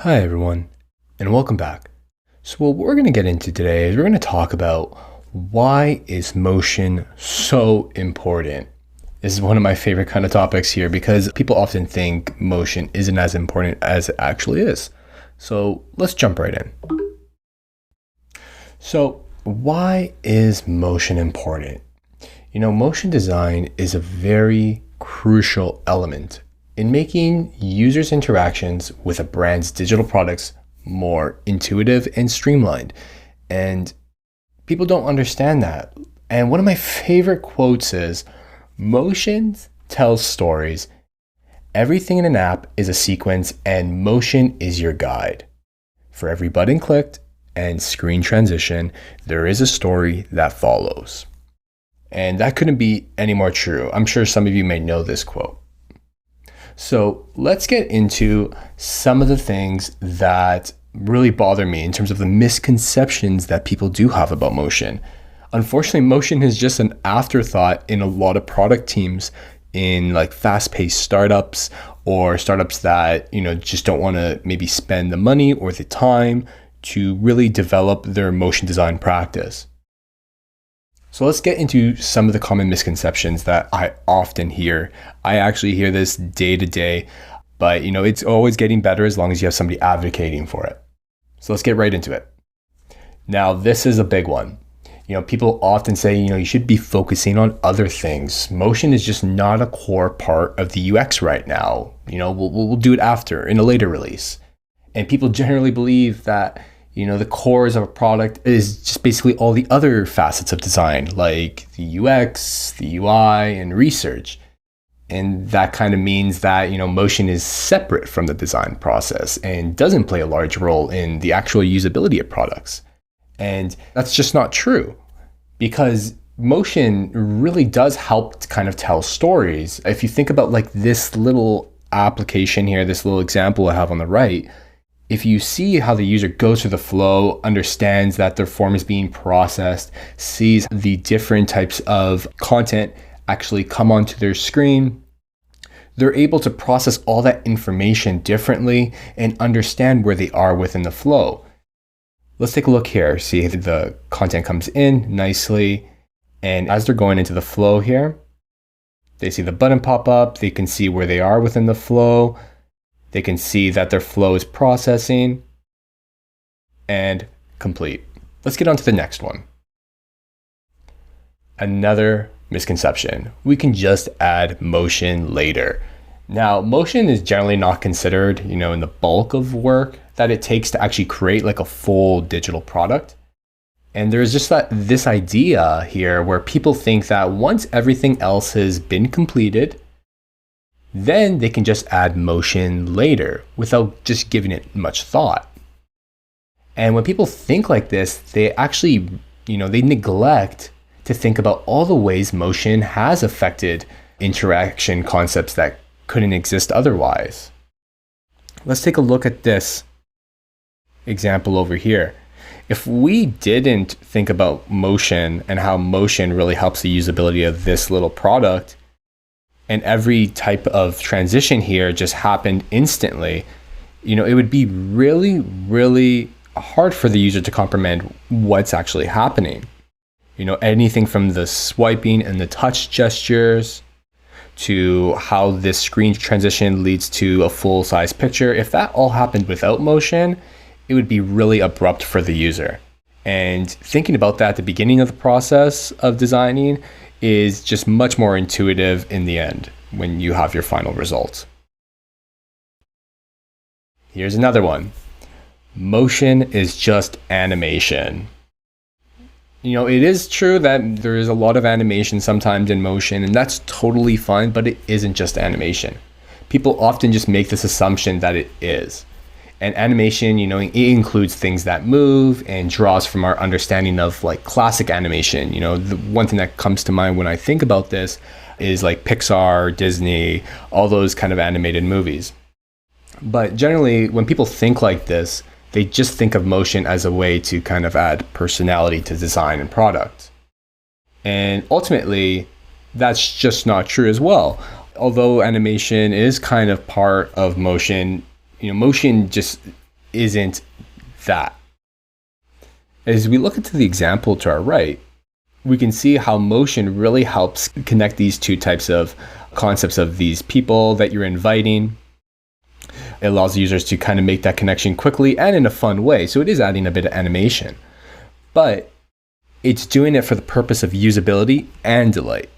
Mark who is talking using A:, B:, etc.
A: Hi everyone, and welcome back. So what we're going to get into today is we're going to talk about why is motion so important. This is one of my favorite kind of topics here because people often think motion isn't as important as it actually is. So let's jump right in. So why is motion important? Motion design is a very crucial element in making users' interactions with a brand's digital products more intuitive and streamlined. And people don't understand that. And one of my favorite quotes is, "Motion tells stories. Everything in an app is a sequence and motion is your guide. For every button clicked and screen transition, there is a story that follows." And that couldn't be any more true. I'm sure some of you may know this quote. So let's get into some of the things that really bother me in terms of the misconceptions that people do have about motion. Unfortunately, motion is just an afterthought in a lot of product teams in like fast-paced startups or startups that, just don't want to maybe spend the money or the time to really develop their motion design practice. So let's get into some of the common misconceptions that I often hear. I actually hear this day to day, but it's always getting better as long as you have somebody advocating for it. So let's get right into it. Now, this is a big one. People often say, you should be focusing on other things. Motion is just not a core part of the UX right now. We'll do it after in a later release. And people generally believe that the cores of a product is just basically all the other facets of design, like the UX, the UI, and research. And that kind of means that, motion is separate from the design process and doesn't play a large role in the actual usability of products. And that's just not true, because motion really does help to kind of tell stories. If you think about like this little application here, this little example I have on the right, if you see how the user goes through the flow, understands that their form is being processed, sees the different types of content actually come onto their screen, they're able to process all that information differently and understand where they are within the flow. Let's take a look here. See, the content comes in nicely, and as they're going into the flow here, they see the button pop up, they can see where they are within the flow. They can see that their flow is processing and complete. Let's get on to the next one. Another misconception: we can just add motion later. Now, motion is generally not considered, in the bulk of work that it takes to actually create like a full digital product. And there's just this idea here where people think that once everything else has been completed, then they can just add motion later without just giving it much thought. And when people think like this, they actually, they neglect to think about all the ways motion has affected interaction concepts that couldn't exist otherwise. Let's take a look at this example over here. If we didn't think about motion and how motion really helps the usability of this little product, and every type of transition here just happened instantly, it would be really, really hard for the user to comprehend what's actually happening. Anything from the swiping and the touch gestures to how this screen transition leads to a full-size picture. If that all happened without motion, it would be really abrupt for the user. And thinking about that at the beginning of the process of designing is just much more intuitive in the end when you have your final results. Here's another one. Motion is just animation. It is true that there is a lot of animation sometimes in motion, and that's totally fine, but it isn't just animation. People often just make this assumption that it is. And animation, it includes things that move and draws from our understanding of like classic animation. The one thing that comes to mind when I think about this is like Pixar, Disney, all those kind of animated movies. But generally, when people think like this, they just think of motion as a way to kind of add personality to design and product. And ultimately, that's just not true as well. Although animation is kind of part of motion, motion just isn't that. As we look into the example to our right, we can see how motion really helps connect these two types of concepts of these people that you're inviting. It allows users to kind of make that connection quickly and in a fun way. So it is adding a bit of animation, but it's doing it for the purpose of usability and delight.